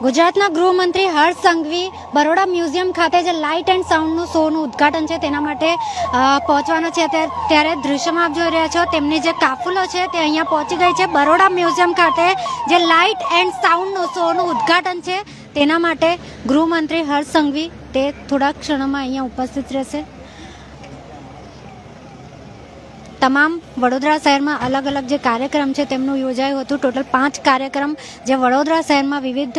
ગુજરાતના ગૃહમંત્રી હર્ષ સંઘવી બરોડા મ્યુઝિયમ ખાતે જે લાઇટ એન્ડ સાઉન્ડનું શોનું ઉદ્ઘાટન છે તેના માટે પહોંચવાના છે. ત્યારે દૃશ્યમાં આપ જોઈ રહ્યા છો તેમની જે કાફલો છે તે અહીંયા પહોંચી ગઈ છે. બરોડા મ્યુઝિયમ ખાતે જે લાઇટ એન્ડ સાઉન્ડનું શોનું ઉદ્ઘાટન છે તેના માટે ગૃહમંત્રી હર્ષ સંઘવી તે થોડા ક્ષણોમાં અહીંયા ઉપસ્થિત રહેશે. તમામ વડોદરા શહેરમાં અલગ અલગ જે કાર્યક્રમ છે તેમનું યોજાયું હતું. ટોટલ 5 કાર્યક્રમ જે વડોદરા શહેરમાં વિવિધ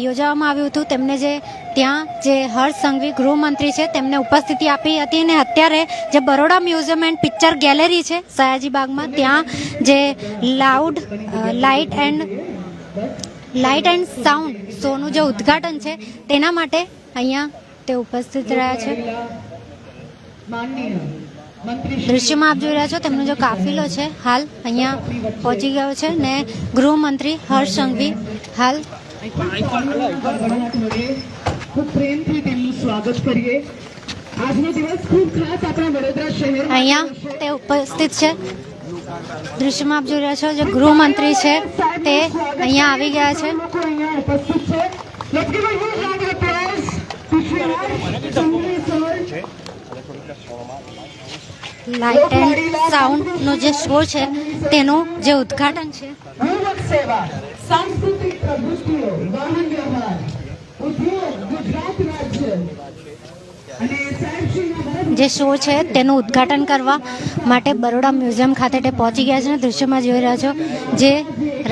યોજવામાં આવ્યું હતું. તેમને જે ત્યાં જે હર્ષ સંઘવી ગૃહમંત્રી છે તેમને ઉપસ્થિતિ આપી હતી અને અત્યારે જે Baroda museum and picture gallery છે સયાજી બાગમાં ત્યાં જે લાઇટ એન્ડ સાઉન્ડ શોનું જે ઉદ્ઘાટન છે તેના માટે અહીંયા તે ઉપસ્થિત રહ્યા છે. દૃશ્યમાં આપ જોઈ રહ્યા છો તેમનો જે કાફિલો છે હાલ અહીંયા પહોંચી ગયો છે ને ગૃહમંત્રી હર્ષ સંઘવી હાલ અહીંયા તે ઉપસ્થિત છે. દૃશ્યમાં આપ જોઈ રહ્યા છો જે ગૃહમંત્રી છે તે અહીંયા આવી ગયા છે. લાઇટ એન્ડ સાઉન્ડનો જે શો છે તેનું જે ઉદ્ઘાટન છે જે શો છે તેનું ઉદ્ઘાટન કરવા માટે બરોડા મ્યુઝિયમ ખાતે તે પહોંચી ગયા છે. દૃશ્યમાં જોઈ રહ્યા છો જે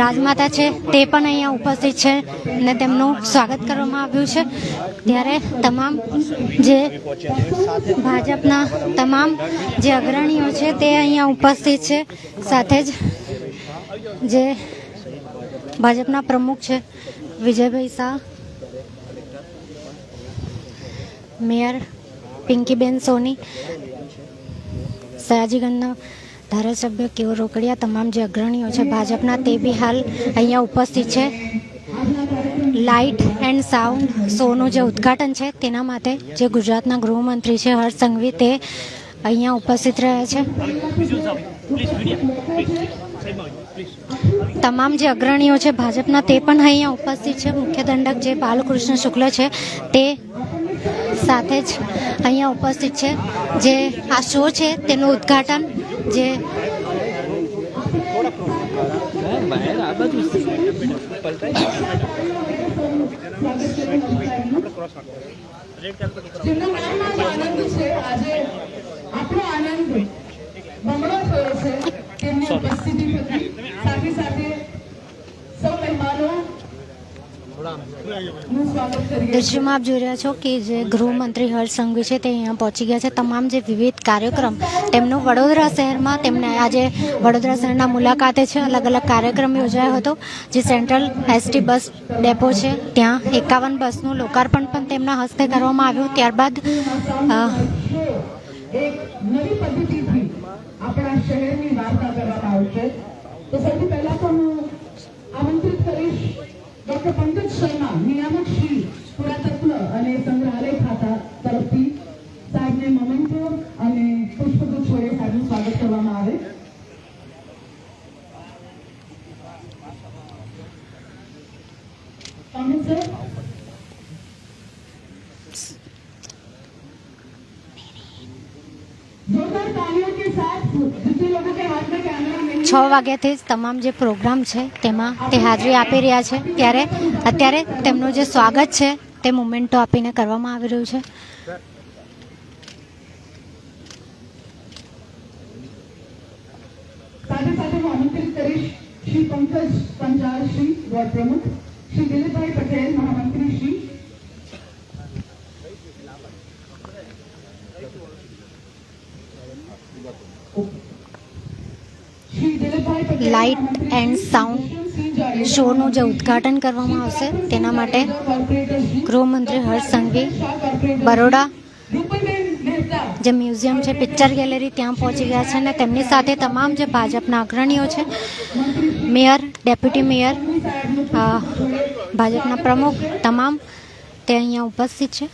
રાજમાતા છે તે પણ અહીંયા ઉપસ્થિત છે અને તેમનું સ્વાગત કરવામાં આવ્યું છે. ત્યારે તમામ જે ભાજપના તમામ જે અગ્રણીઓ છે તે અહીંયા ઉપસ્થિત છે. સાથે જ જે ભાજપના પ્રમુખ છે વિજયભાઈ શાહ, મેયર પિંકીબેન સોની, સયાજીગંજના ધારાસભ્ય કેવો રોકડિયા, તમામ જે અગ્રણીઓ છે ભાજપના તે બી હાલ અહીંયા ઉપસ્થિત છે. લાઇટ એન્ડ સાઉન્ડ શોનું જે ઉદ્ઘાટન છે તેના માટે જે ગુજરાતના ગૃહમંત્રી છે હર્ષ સંઘવી તે અહીંયા ઉપસ્થિત રહ્યા છે. તમામ જે અગ્રણીઓ છે ભાજપના તે પણ અહીંયા ઉપસ્થિત છે. મુખ્ય દંડક જે બાલકૃષ્ણ શુક્લ છે તે સાથે જ અહીંયા ઉપસ્થિત છે. જે આ શો છે તેનું ઉદ્ઘાટન જે દૃશ્યમાં આપ જોઈ રહ્યા છો કે જે ગૃહમંત્રી હર્ષ સંઘવી છે તે અહીંયા પહોંચી ગયા છે. તમામ જે વિવિધ કાર્યક્રમ તેમનું વડોદરા શહેરમાં તેમને આજે વડોદરા શહેરના મુલાકાતે છે. અલગ અલગ કાર્યક્રમ યોજાયો હતો. જે સેન્ટ્રલ એસટી બસ ડેપો છે ત્યાં 51 બસનું લોકાર્પણ પણ તેમના હસ્તે કરવામાં આવ્યું. ત્યારબાદ આપણા શહેરની વાર્તા કરવામાં આવશે. તો સૌથી પહેલા તો હું આમંત્રિત કરીશ ડોક્ટર પંકજ શર્મા, નિયામક શ્રી પુરાતત્વ અને સંગ્રહાલય ખાતા તરફથી સાહેબને મોમેન્ટો અને પુષ્પગુચ્છ વડે સાહેબનું સ્વાગત કરવામાં આવે. સર जोरदार तालियों के साथ जितने लोगों के हाथ में कैमरा नहीं 6 વાગ્યાથી જ તમામ જે પ્રોગ્રામ છે તેમાં તે હાજરી આપી રહ્યા છે. ત્યારે અત્યારે તેમનું જે સ્વાગત છે તે મોમેન્ટો આપીને કરવામાં આવી રહ્યું છે. સાથે સાથે હું આમંત્રિત કરીશ શ્રી પંકજ પંચાલ શ્રી વોર્ડ પ્રમુખ, શ્રી દિલીપભાઈ પટેલ મહામંત્રી શ્રી, લાઇટ એન્ડ સાઉન્ડ શોનું જે ઉદ્ઘાટન કરવામાં આવશે તેના માટે ગૃહમંત્રી હર્ષ સંઘવી બરોડા જે મ્યુઝિયમ છે પિક્ચર ગેલેરી ત્યાં પહોંચી ગયા છે અને તેમની સાથે તમામ જે ભાજપના અગ્રણીઓ છે, મેયર, ડેપ્યુટી મેયર, ભાજપના પ્રમુખ તમામ તે અહીંયા ઉપસ્થિત છે.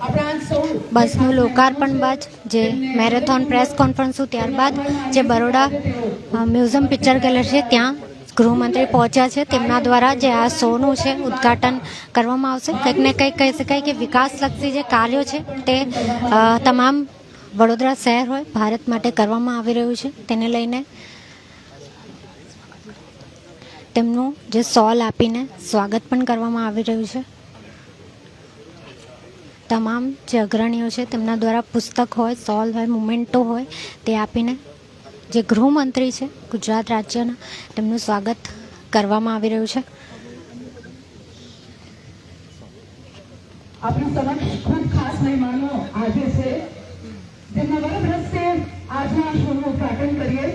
આપણા સૌ બસનું લોકાર્પણ બાદ જે મેરેથોન પ્રેસ કોન્ફરન્સ ત્યારબાદ જે બરોડા મ્યુઝિયમ પિક્ચર ગેલેરી છે ત્યાં ગૃહમંત્રી પહોંચ્યા છે. તેમના દ્વારા જે આ શોનું છે ઉદ્ઘાટન કરવામાં આવશે. કંઈક ને કંઈક કહી શકાય કે વિકાસલક્ષી જે કાર્યો છે તે તમામ વડોદરા શહેર હોય ભારત માટે કરવામાં આવી રહ્યું છે. તેને લઈને તેમનું જે સોલ આપીને સ્વાગત પણ કરવામાં આવી રહ્યું છે. તમામ જે અગ્રણીઓ છે તેમના દ્વારા પુસ્તક હોય, સોલ હોય, મુમેન્ટો હોય તે આપીને જે ગૃહમંત્રી છે ગુજરાત રાજ્યના તેમનું સ્વાગત કરવામાં આવી રહ્યું છે. આપણી સમક્ષ ખૂબ ખાસ મહેમાનો આજે છે જેમના વરદ હસ્તે આજના શોનું ઉદ્ઘાટન કરીએ.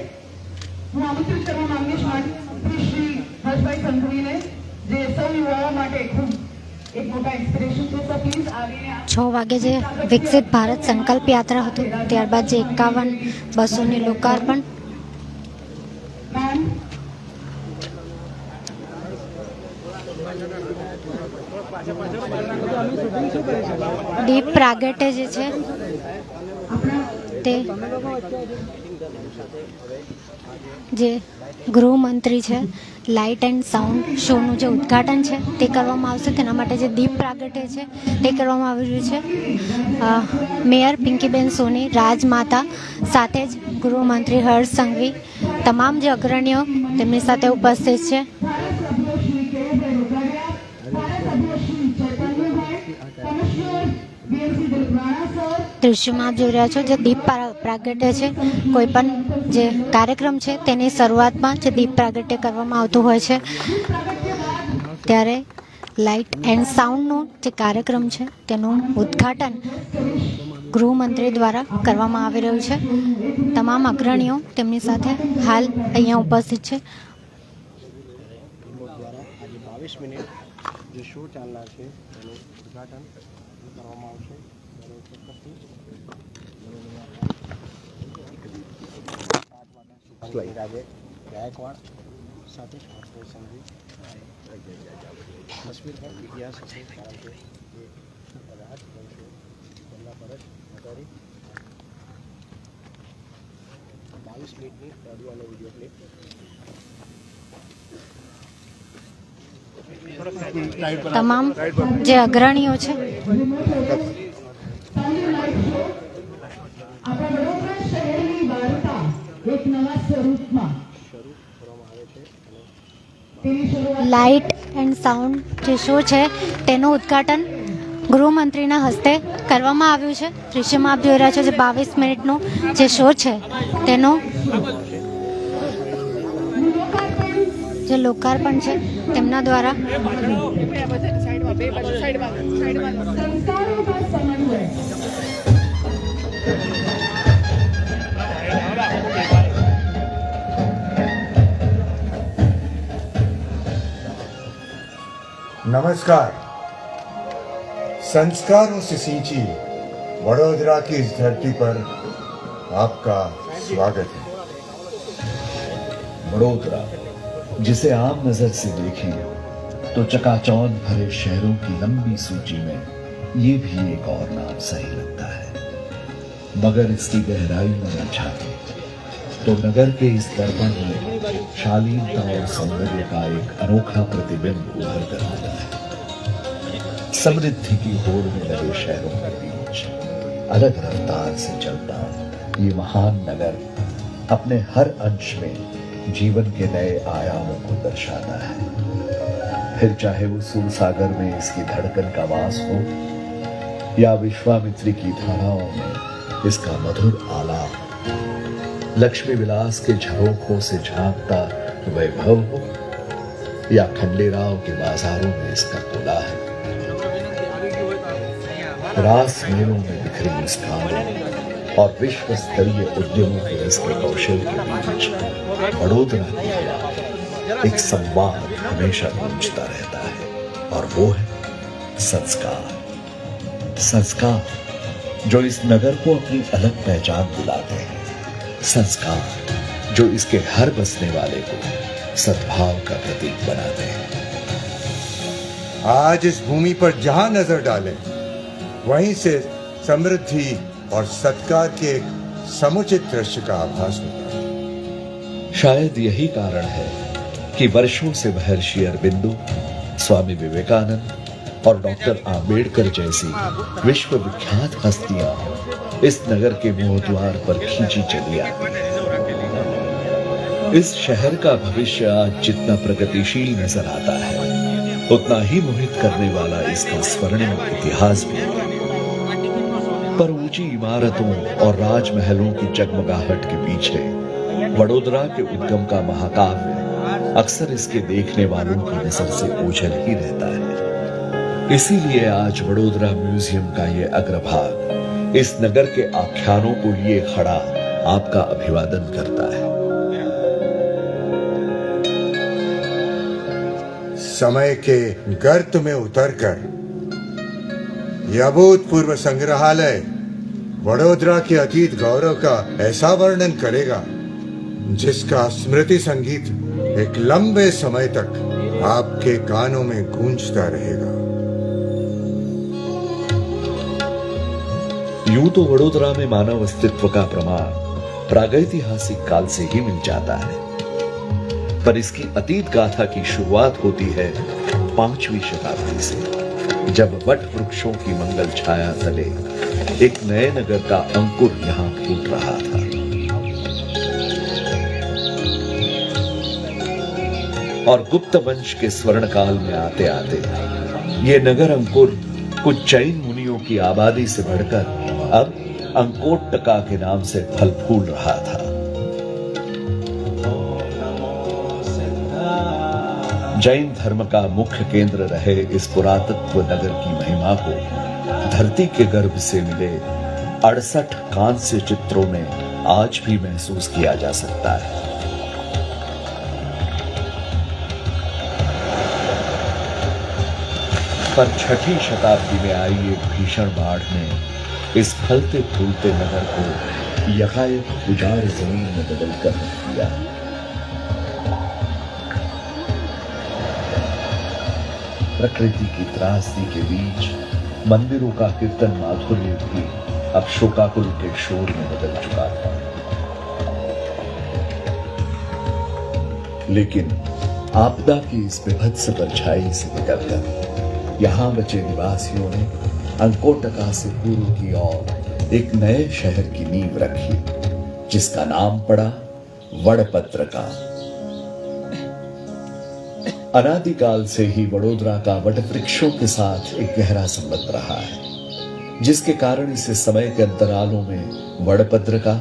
હું આમંત્રિત કરવા માંગીશ મંત્રી શ્રી હર્ષભાઈ સંઘવીને જે સૌ યુવાઓ માટે ખૂબ એક મોટા ઇન્સ્પિરેશન છે. તો પ્લીઝ આવીને 6 વાગે જે વિકસિત ભારત સંકલ્પ યાત્રા હતું ત્યારબાદ જે 51 બસોની લોકાર્પણ. મેમ દીપ પ્રાગટ્ય જે છે તે જે ગૃહમંત્રી છે લાઇટ એન્ડ સાઉન્ડ શોનું જે ઉદ્ઘાટન છે તે કરવામાં આવશે. તેના માટે જે દીપ પ્રાગટ્ય છે તે કરવામાં આવી રહ્યું છે. મેયર પિંકીબેન સોની, રાજમાતા સાથે જ ગૃહમંત્રી હર્ષ સંઘવી, તમામ જે અગ્રણીઓ તેમની સાથે ઉપસ્થિત છે. ધારાસભ્ય શ્રી કેયુભાઈ રોકડિયા, ધારાસભ્ય Shri Chaitanyabhai, commissioner BMC Dilrana sir, દૃશ્યમાં આપ જોઈ રહ્યા છો જે દીપ પ્રાગટ્ય છે. કોઈ પણ જે કાર્યક્રમ છે તેની શરૂઆતમાં જે દીપ પ્રાગટ્ય કરવામાં આવતું હોય છે ત્યારે લાઇટ એન્ડ સાઉન્ડનો જે કાર્યક્રમ છે તેનું ઉદ્ઘાટન ગૃહમંત્રી દ્વારા કરવામાં આવી રહ્યું છે. તમામ અગ્રણીઓ તેમની સાથે હાલ અહીંયા ઉપસ્થિત છે. દ્વારા આજે 22 મિનિટ જે શો ચાલનાર છે એનું ઉદ્ઘાટન કરવામાં આવશે. રાજે ગાયકવાડ સાથે સંગીત તસવીર પર ઇતિહાસ હશે કારણ કે એ રાજવંશો તેમના પર જ વધારી 22 મિનિટની ઓડિયો અને વિડીયો ક્લિપ તમામ જે અગ્રણીઓ છે આપણા વડોદરા શહેરની વાર્તા એક નવા સ્વરૂપમાં તેની શરૂઆત લાઇટ એન્ડ સાઉન્ડ જે શો છે તેનું ઉદ્ઘાટન ગૃહમંત્રીના હસ્તે કરવામાં આવ્યું છે. દૃશ્યમાં આપ જોઈ રહ્યા છો જે 22 મિનિટનો જે શો છે તેનું જે લોકાર્પણ છે તેમના દ્વારા સંસ્કારો का समन्वय नमस्कार। संस्कारों से सींची वडोदरा की इस धरती पर आपका स्वागत है। वडोदरा जिसे आम नजर से देखें तो चकाचौंध भरे शहरों की लंबी सूची में ये भी एक और नाम सही लगता है, मगर इसकी गहराई में न झांके तो नगर के इस दर्पण में शालीनता और सौंदर्य का एक अनोखा प्रतिबिंब उभर कर आता है। समृद्धि की होड़ में लगे शहरों के बीच अलग रफ्तार से चलता ये महान नगर अपने हर अंश में जीवन के नए आयामों को दर्शाता है। फिर चाहे वो सूरसागर में इसकी धड़कन का वास हो या विश्वामित्री की धाराओं में इसका मधुर आलाप, लक्ष्मी विलास के झरोखों से झांकता वैभव हो या खंडेराव के बाजारों में इसका कोलाहल, रास मेलों में बिखरी मुस्कानों और विश्व स्तरीय उद्यमों के इसके कौशल के बीच वडोदरा की हवा एक संवाद हमेशा गूंजता रहता है, और वो है संस्कार। संस्कार जो इस नगर को अपनी अलग पहचान दिलाते हैं, संस्कार जो इसके हर बसने वाले को सद्भाव का प्रतीक बनाते हैं। आज इस भूमि पर जहां नजर डालें वहीं से समृद्धि और सत्कार के एक समुचित दृश्य का आभास होता है। शायद यही कारण है कि वर्षों से महर्षि अरबिंदो, स्वामी विवेकानंद और डॉक्टर आम्बेडकर जैसी विश्वविख्यात हस्तियां इस नगर के मुंह द्वार पर खींची चली आती हैं। इस शहर का भविष्य आज जितना प्रगतिशील नजर आता है, उतना ही मोहित करने वाला इसका स्वर्णिम इतिहास भी है। पर ऊंची इमारतों और राजमहलों की जगमगाहट के पीछे वडोदरा के उद्गम का महाकाव्य अक्सर इसके देखने वालों की नजर से ओझल ही रहता है। इसीलिए आज वडोदरा म्यूजियम का ये अग्रभाग इस नगर के आख्यानों को लिए खड़ा आपका अभिवादन करता है। समय के गर्त में उतरकर यह अभूतपूर्व संग्रहालय वडोदरा के अतीत गौरव का ऐसा वर्णन करेगा जिसका स्मृति संगीत एक लंबे समय तक आपके कानों में गूंजता रहेगा। यूं तो वडोदरा में मानव अस्तित्व का प्रमाण प्रागैतिहासिक काल से ही मिल जाता है, पर इसकी अतीत गाथा की शुरुआत होती है 5वीं शताब्दी से, जब वट वृक्षों की मंगल छाया तले एक नए नगर का अंकुर यहां फूट रहा था। और गुप्त वंश के स्वर्ण काल में आते आते ये नगर अंकुर कुछ जैन मुनियों की आबादी से बढ़कर अब अंकोटका के नाम से फल फूल रहा था। जैन धर्म का मुख्य केंद्र रहे इस पुरातत्व नगर की महिमा को धरती के गर्भ से मिले 68 कांस्य चित्रों में आज भी महसूस किया जा सकता है। पर 6वीं शताब्दी में आई एक भीषण बाढ़ ने इस फलते फूलते नगर को यकायक उजाड़ जमीन में बदलकर रख दिया। प्रकृति की त्रासदी के बीच मंदिरों का कीर्तन माधुर्य भी अब शोकाकुल के शोर में बदल चुका था। लेकिन आपदा की इस विभत्स परछाई से निकलकर यहां बचे निवासियों ने अंकोटका से पूर्व की ओर एक नए शहर की नींव रखी, जिसका नाम पड़ा वडपत्रका। अनादिकाल से ही वडोदरा का वट वृक्षों के साथ एक गहरा संबंध रहा है, जिसके कारण इसे समय के अंतरालों में वडपत्रका,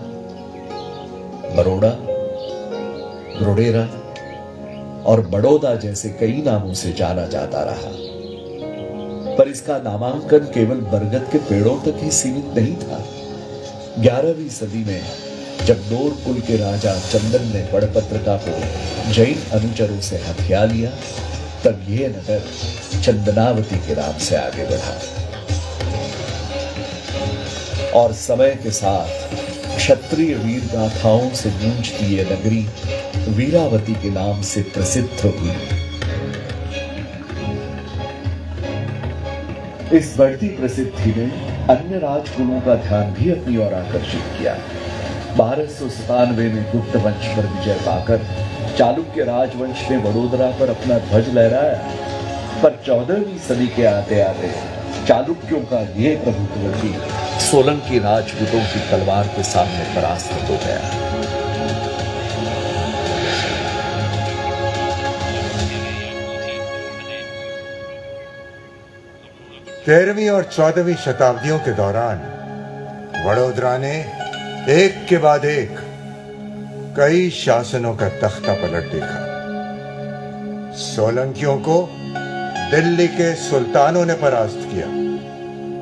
बरोड़ा, ब्रोडेरा और बड़ौदा जैसे कई नामों से जाना जाता रहा। पर इसका नामांकन केवल बरगद के पेड़ों तक ही सीमित नहीं था। 11वीं सदी में जब नोर कुल के राजा चंदन ने वडपत्रका को जैन अनुचरों से हथिया लिया, तब यह नगर चंदनावती के नाम से आगे बढ़ा और समय के साथ क्षत्रिय वीर गाथाओं से गूंजती यह नगरी वीरावती के नाम से प्रसिद्ध हुई। इस बढ़ती प्रसिद्धि ने अन्य राजकुलों का ध्यान भी अपनी ओर आकर्षित किया। 1297 में गुप्त वंश पर विजय पाकर चालुक्य राजवंश ने वडोदरा पर अपना ध्वज लहराया, पर 14वीं सदी के आते आते चालुक्यों का यह प्रभुत्व भी सोलंकी राजपूतों की तलवार के सामने परास्त हो गया। तेरहवीं और 14वीं शताब्दियों के दौरान वडोदरा ने एक के बाद एक कई शासनों का तख्ता पलट देखा। सोलंकियों को दिल्ली के सुल्तानों ने परास्त किया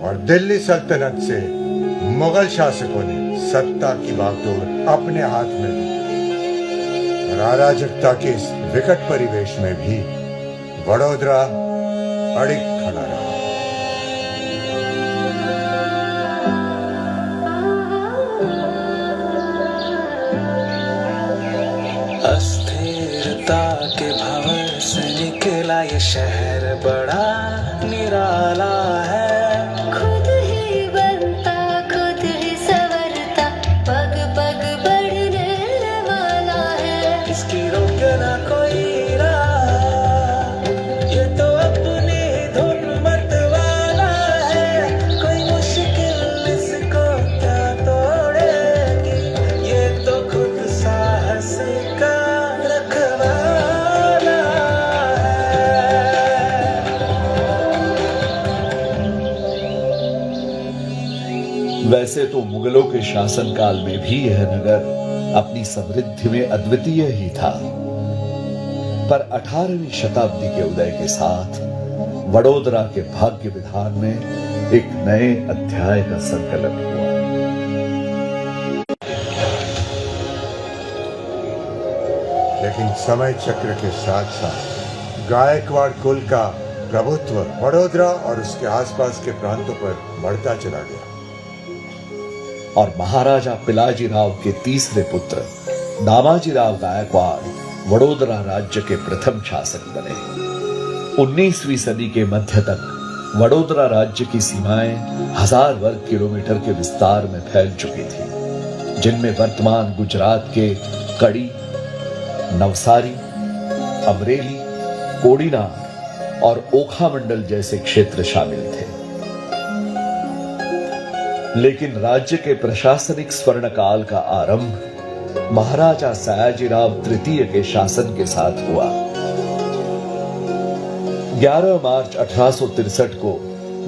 और दिल्ली सल्तनत से मुगल शासकों ने सत्ता की बागडोर अपने हाथ में ली और अराजकता के इस विकट परिवेश में भी वडोदरा अड़िग खड़ा रहा। अस्थिरता के भंवर से निकला ये शहर बड़ा निराला है। खुद ही वैसे तो मुगलों के शासनकाल में भी यह नगर अपनी समृद्धि में अद्वितीय ही था, पर 18वीं शताब्दी के उदय के साथ वडोदरा के भाग्य विधान में एक नए अध्याय का संकलन हुआ। लेकिन समय चक्र के साथ साथ गायकवाड़ कुल का प्रभुत्व वडोदरा और उसके आसपास के प्रांतों पर बढ़ता चला गया और महाराजा पिलाजी राव के तीसरे पुत्र दामाजी राव गायकवाड़ वडोदरा राज्य के प्रथम शासक बने। 19वीं सदी के मध्य तक वडोदरा राज्य की सीमाएं 1000 वर्ग किलोमीटर के विस्तार में फैल चुकी थी, जिनमें वर्तमान गुजरात के कड़ी, नवसारी, अमरेली, कोडीनार और ओखा मंडल जैसे क्षेत्र शामिल थे। लेकिन राज्य के प्रशासनिक स्वर्णकाल का आरंभ महाराजा सयाजीराव तृतीय के शासन के साथ हुआ। 11 मार्च 1863 को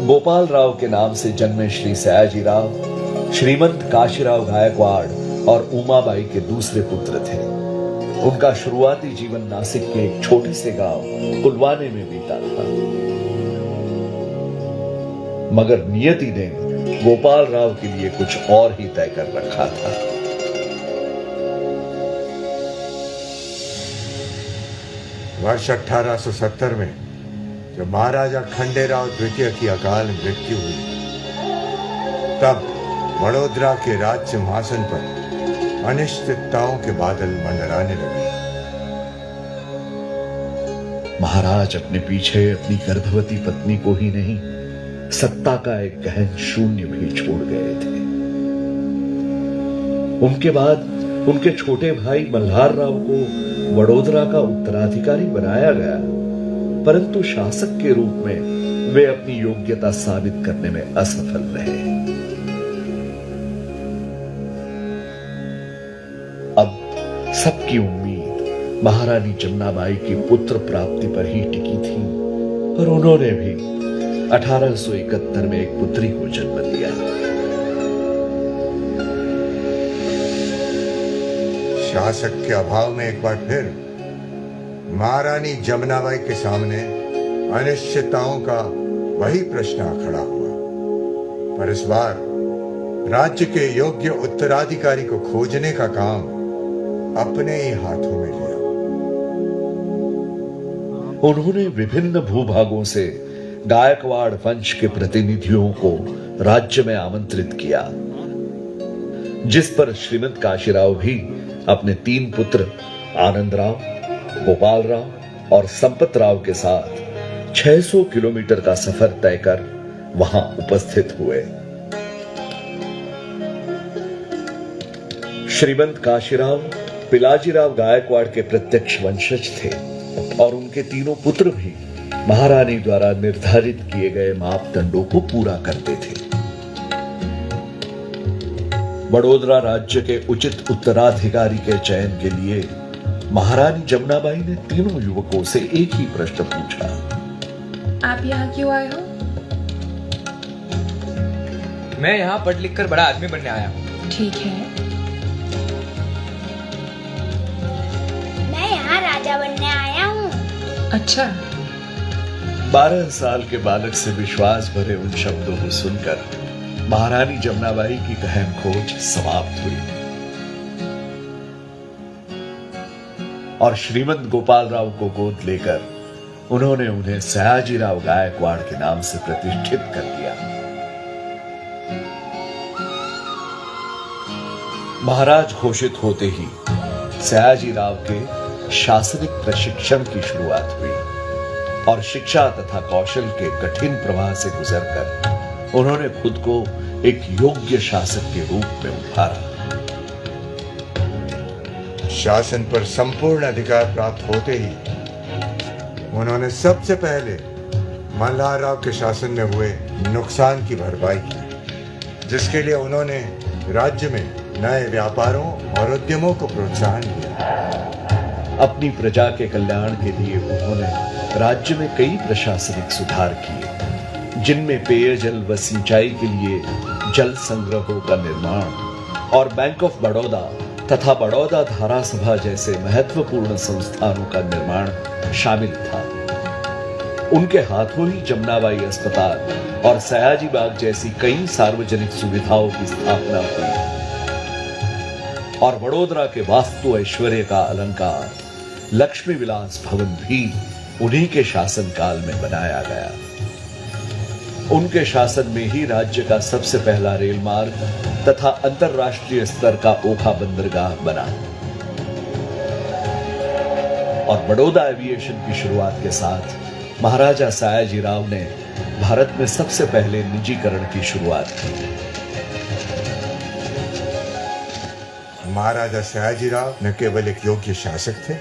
गोपाल राव के नाम से जन्मे श्री सयाजीराव श्रीमंत काशीराव गायकवाड़ और उमाबाई के दूसरे पुत्र थे। उनका शुरुआती जीवन नासिक के एक छोटे से गांव कुलवाने में बीता था, मगर नियति ने गोपाल राव के लिए कुछ और ही तय कर रखा था। वर्ष 1870 में जब महाराजा खंडेराव द्वितीय की अकाल मृत्यु हुई, तब वडोदरा के राज्य सिंहासन पर अनिश्चितताओं के बादल मंडराने लगे। महाराज अपने पीछे अपनी गर्भवती पत्नी को ही नहीं, सत्ता का एक गहन शून्य भी छोड़ गए थे। उनके बाद उनके छोटे भाई मल्हार राव को वडोदरा का उत्तराधिकारी बनाया गया, परंतु शासक के रूप में वे अपनी योग्यता साबित करने में असफल रहे। अब सबकी उम्मीद महारानी जमनाबाई की पुत्र प्राप्ति पर ही टिकी थी और उन्होंने भी 1871 में एक पुत्री को जन्म दिया। शासक के अभाव में एक बार फिर महारानी जमनाबाई के सामने अनिश्चितताओं का वही प्रश्न खड़ा हुआ, पर इस बार राज्य के योग्य उत्तराधिकारी को खोजने का काम अपने ही हाथों में लिया। उन्होंने विभिन्न भूभागों से गायकवाड़ वंश के प्रतिनिधियों को राज्य में आमंत्रित किया, जिस पर श्रीमंत काशीराव भी अपने 3 पुत्र आनंदराव, गोपाल राव और संपत राव के साथ 600 किलोमीटर का सफर तय कर वहां उपस्थित हुए। श्रीमंत काशीराव पिलाजीराव गायकवाड़ के प्रत्यक्ष वंशज थे और उनके तीनों पुत्र भी महारानी द्वारा निर्धारित किए गए मापदंडों को पूरा करते थे। वडोदरा राज्य के उचित उत्तराधिकारी के चयन के लिए महारानी जमनाबाई ने तीनों युवकों से एक ही प्रश्न पूछा। आप यहाँ क्यों आए हो? मैं यहाँ पढ़ लिख कर बड़ा आदमी बनने आया हूँ। ठीक है। मैं यहाँ राजा बनने आया हूँ। अच्छा। 12 साल के बालक से विश्वास भरे उन शब्दों को सुनकर महारानी जमनाबाई की गहन खोज समाप्त हुई और श्रीमंत गोपाल राव को गोद लेकर उन्होंने उन्हें सयाजीराव गायकवाड़ के नाम से प्रतिष्ठित कर दिया। महाराज घोषित होते ही सयाजीराव के शासनिक प्रशिक्षण की शुरुआत हुई और शिक्षा तथा कौशल के कठिन प्रवाह से गुजरकर उन्होंने खुद को एक योग्य शासक के रूप में उभारा। शासन पर संपूर्ण अधिकार प्राप्त होते ही उन्होंने सबसे पहले मल्हार राव के शासन में हुए नुकसान की भरपाई की, जिसके लिए उन्होंने राज्य में नए व्यापारों और उद्यमों को प्रोत्साहन दिया। अपनी प्रजा के कल्याण के लिए उन्होंने राज्य में कई प्रशासनिक सुधार किए जिनमें पेयजल व सिंचाई के लिए जल संग्रहों का निर्माण और बैंक ऑफ बड़ौदा तथा बड़ौदा धारा सभा जैसे महत्वपूर्ण संस्थानों का निर्माण शामिल था। उनके हाथों ही जमनाबाई अस्पताल और सयाजी बाग जैसी कई सार्वजनिक सुविधाओं की स्थापना हुई और वडोदरा के वास्तु ऐश्वर्य का अलंकार लक्ष्मी विलास भवन भी उन्हीं के शासनकाल में बनाया गया। उनके शासन में ही राज्य का सबसे पहला रेल मार्ग तथा अंतरराष्ट्रीय स्तर का ओखा बंदरगाह बना और बड़ौदा एविएशन की शुरुआत के साथ महाराजा सयाजीराव ने भारत में सबसे पहले निजीकरण की शुरुआत की। महाराजा सयाजीराव न केवल एक योग्य शासक थे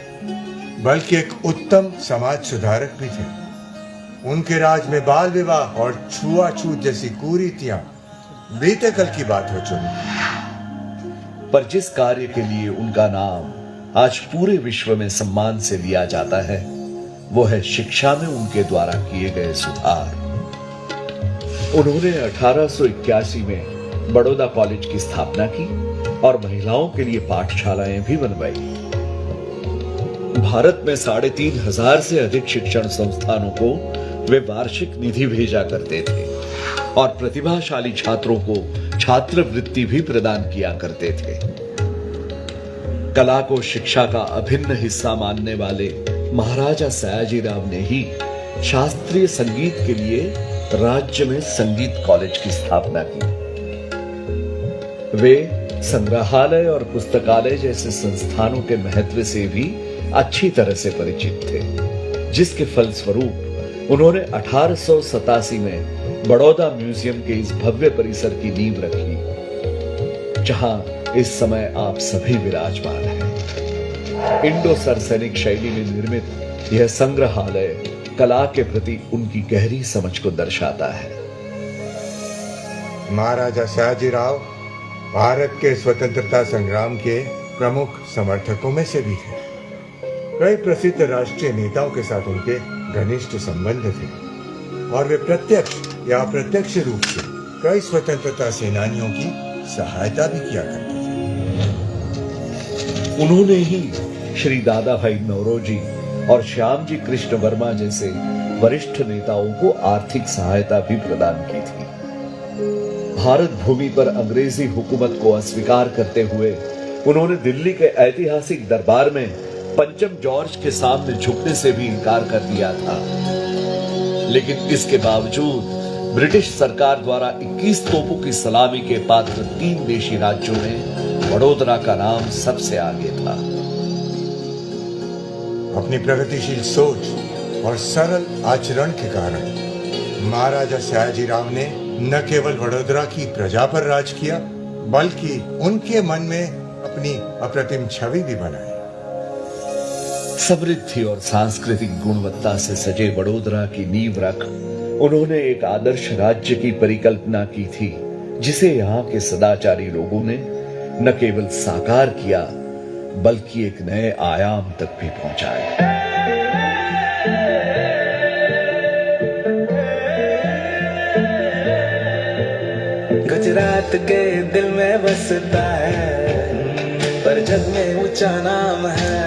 बल्कि एक उत्तम समाज सुधारक भी थे। उनके राज में बाल विवाह और छुआछूत जैसी कुरीतियां बीते कल की बात हो चुकी। पर जिस कार्य के लिए उनका नाम आज पूरे विश्व में सम्मान से लिया जाता है वो है शिक्षा में उनके द्वारा किए गए सुधार। उन्होंने 1881 में बड़ौदा कॉलेज की स्थापना की और महिलाओं के लिए पाठशालाएं भी बनवाई। भारत में 3,500 से अधिक शिक्षण संस्थानों को वे वार्षिक निधि भेजा करते थे और प्रतिभाशाली छात्रों को छात्रवृत्ति भी प्रदान किया करते थे। कला को शिक्षा का अभिन्न हिस्सा मानने वाले महाराजा सयाजीराव ने ही शास्त्रीय संगीत के लिए राज्य में संगीत कॉलेज की स्थापना की। वे संग्रहालय और पुस्तकालय जैसे संस्थानों के महत्व से भी अच्छी तरह से परिचित थे, जिसके फलस्वरूप उन्होंने 1887 में बड़ौदा म्यूजियम के इस भव्य परिसर की नींव रखी, जहां इस समय आप सभी विराजमान हैं। इंडो सरसैनिक शैली में निर्मित यह संग्रहालय कला के प्रति उनकी गहरी समझ को दर्शाता है। महाराजा सयाजीराव भारत के स्वतंत्रता संग्राम के प्रमुख समर्थकों में से भी थे। कई प्रसिद्ध राष्ट्रीय नेताओं के साथ उनके घनिष्ठ संबंध थे और वे प्रत्यक्ष या अप्रत्यक्ष रूप से कई स्वतंत्रता सेनानियों की सहायता भी किया करते थे। उन्होंने ही श्री दादा भाई नौरोजी और श्यामजी कृष्ण वर्मा जैसे वरिष्ठ नेताओं को आर्थिक सहायता भी प्रदान की थी। भारत भूमि पर अंग्रेजी हुकूमत को अस्वीकार करते हुए उन्होंने दिल्ली के ऐतिहासिक दरबार में पंचम जॉर्ज के सामने झुकने से भी इनकार कर दिया था, लेकिन इसके बावजूद ब्रिटिश सरकार द्वारा 21 तोपों की सलामी के पात्र 3 देशी राज्यों में वडोदरा का नाम सबसे आगे था। अपनी प्रगतिशील सोच और सरल आचरण के कारण महाराजा सयाजीराव ने न केवल वडोदरा की प्रजा पर राज किया बल्कि उनके मन में अपनी अप्रतिम छवि भी बनाई। समृद्धि और सांस्कृतिक गुणवत्ता से सजे वडोदरा की नींव रख उन्होंने एक आदर्श राज्य की परिकल्पना की थी, जिसे यहाँ के सदाचारी लोगों ने न केवल साकार किया बल्कि एक नए आयाम तक भी पहुंचाया। गुजरात के दिल में बसता है पर जग में ऊंचा नाम है।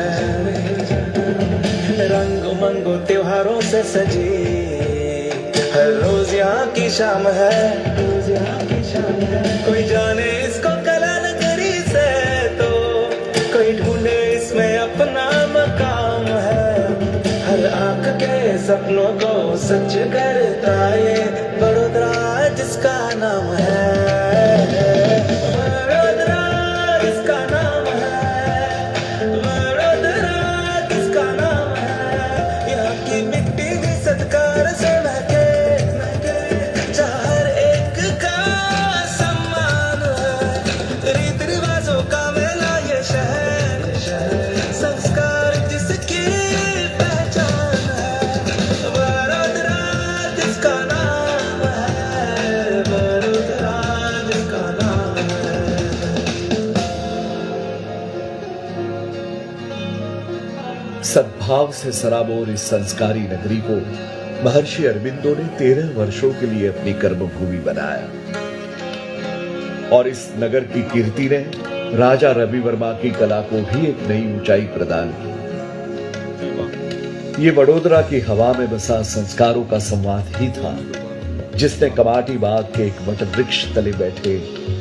रंग मंगो त्योहारों से सजी हर रोज यहाँ की शाम है। कोई जाने इसको कला नगरी से तो कोई ढूंढे इसमें अपना मकाम है। हर आंख के सपनों को सच करता ये बड़ोदरा जिसका नाम है। सद्भाव से सराबोर इस संस्कारी नगरी को महर्षि अरबिंदो ने 13 वर्षों के लिए अपनी कर्मभूमि बनाया और इस नगर की कीर्ति ने राजा रवि वर्मा की कला को भी एक नई ऊंचाई प्रदान की। ये वडोदरा की हवा में बसा संस्कारों का संवाद ही था जिसने कमाटी बाग के एक वट वृक्ष तले बैठे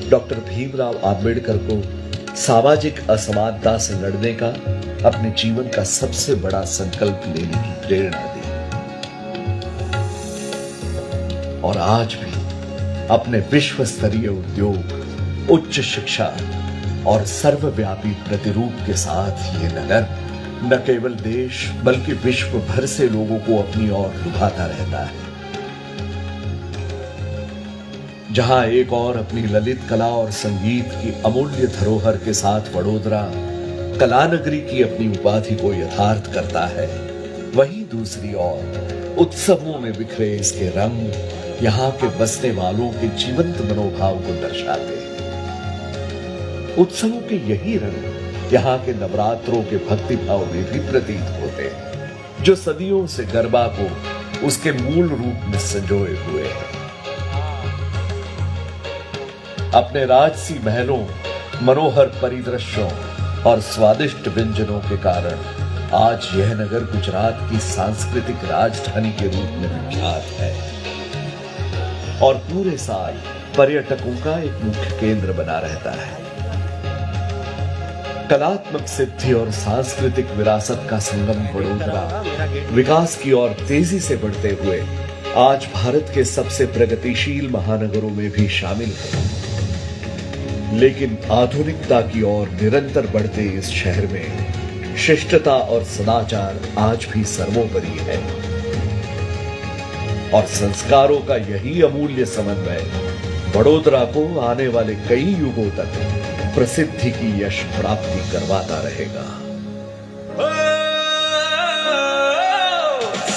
डॉक्टर भीमराव आंबेडकर को सामाजिक असमानता से लड़ने का अपने जीवन का सबसे बड़ा संकल्प लेने की प्रेरणा दी। और आज भी अपने विश्व स्तरीय उद्योग, उच्च शिक्षा और सर्वव्यापी प्रतिरूप के साथ ये नगर न केवल देश बल्कि विश्व भर से लोगों को अपनी ओर लुभाता रहता है। जहां एक और अपनी ललित कला और संगीत की अमूल्य धरोहर के साथ वडोदरा कला नगरी की अपनी उपाधि को यथार्थ करता है, वहीं दूसरी ओर उत्सवों में बिखरे इसके रंग यहाँ के बसने वालों के जीवंत मनोभाव को दर्शाते हैं। उत्सवों के यही रंग यहाँ के नवरात्रों के भक्ति भाव में भी प्रतीत होते हैं, जो सदियों से गरबा को उसके मूल रूप में संजोए हुए हैं। अपने राजसी महलों, मनोहर परिदृश्यों और स्वादिष्ट व्यंजनों के कारण आज यह नगर गुजरात की सांस्कृतिक राजधानी के रूप में विख्यात है और पूरे साल पर्यटकों का एक मुख्य केंद्र बना रहता है। कलात्मक सिद्धि और सांस्कृतिक विरासत का संगम वडोदरा विकास की ओर तेजी से बढ़ते हुए आज भारत के सबसे प्रगतिशील महानगरों में भी शामिल है। लेकिन आधुनिकता की ओर निरंतर बढ़ते इस शहर में शिष्टता और सदाचार आज भी सर्वोपरि है और संस्कारों का यही अमूल्य समन्वय वडोदरा को आने वाले कई युगों तक प्रसिद्धि की यश प्राप्ति करवाता रहेगा।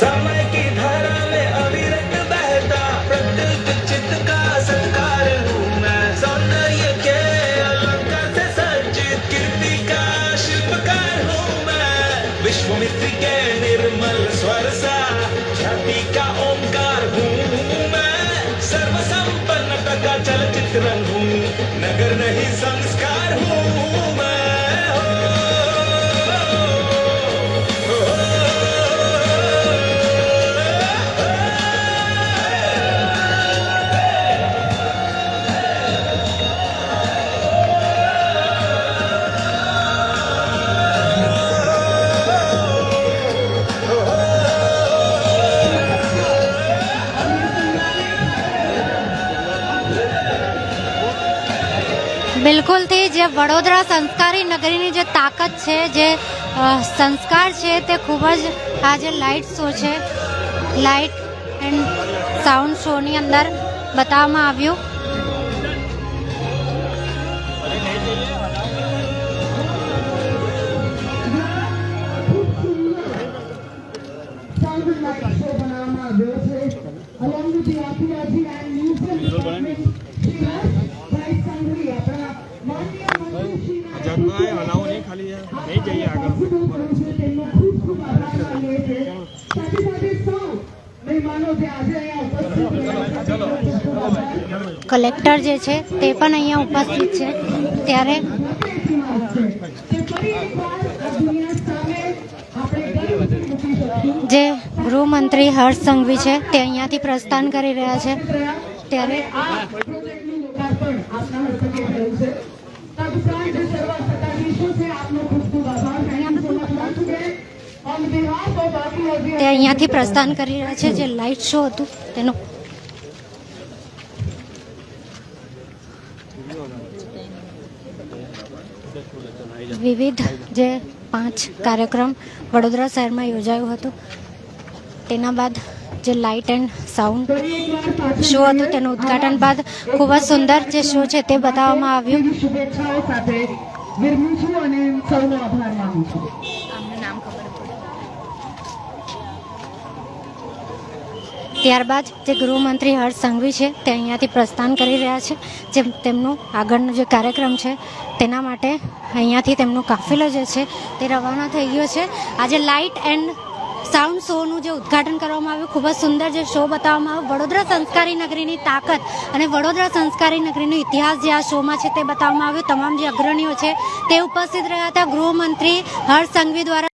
समय की धारा में अविरत बहता प्रत्येक चित्त का सत्कार हूँ मैं, सौंदर्य के अलंकार से सज्जित कीर्ति का शिल्पकार हूँ मैं, विश्वामित्र के निर्मल स्वर सा ख्याति का ओंकार हूँ मैं, सर्व संपन्नता का चलचित्रण हूँ, नगर नहीं संस्कार हूँ मैं। બિલકુલથી જે વડોદરા સંસ્કારી નગરીની જે તાકાત છે, જે સંસ્કાર છે, તે ખૂબ જ આ જે લાઇટ શો છે, લાઇટ એન્ડ સાઉન્ડ શોની અંદર બતાવવામાં આવ્યું. કલેક્ટર જે છે તે પણ અહીંયા ઉપસ્થિત છે. ત્યારે જે ગૃહમંત્રી હર્ષ સંઘવી છે તે અહીંયાથી પ્રસ્થાન કરી રહ્યા છે. ત્યારે તે અહીંયાથી પ્રસ્થાન કરી રહ્યા છે. જે લાઇટ શો હતું તેનું વિવિધ જે 5 કાર્યક્રમ વડોદરા શહેરમાં યોજાયું હતું, તેના બાદ જે લાઇટ એન્ડ સાઉન્ડ શો હતું તેનું ઉદ્ઘાટન બાદ ખૂબ જ સુંદર જે શો છે તે બતાવવામાં આવ્યું. ત્યારબાદ જે ગૃહમંત્રી હર્ષ સંઘવી છે તે અહીંયાથી પ્રસ્થાન કરી રહ્યા છે. જે તેમનું આગળનો જે કાર્યક્રમ છે તેના માટે અહીંયાથી તેમનો કાફિલો જે છે તે રવાના થઈ ગયો છે. આજે લાઇટ એન્ડ સાઉન્ડ શોનું જે ઉદ્ઘાટન કરવામાં આવ્યું, ખૂબ જ સુંદર જે શો બતાવવામાં આવ્યો. વડોદરા સંસ્કારી નગરીની તાકાત અને વડોદરા સંસ્કારી નગરીનો ઇતિહાસ જે આ શોમાં છે તે બતાવવામાં આવ્યું. તમામ જે અગ્રણીઓ છે તે ઉપસ્થિત રહ્યા હતા. ગૃહમંત્રી હર્ષ સંઘવી દ્વારા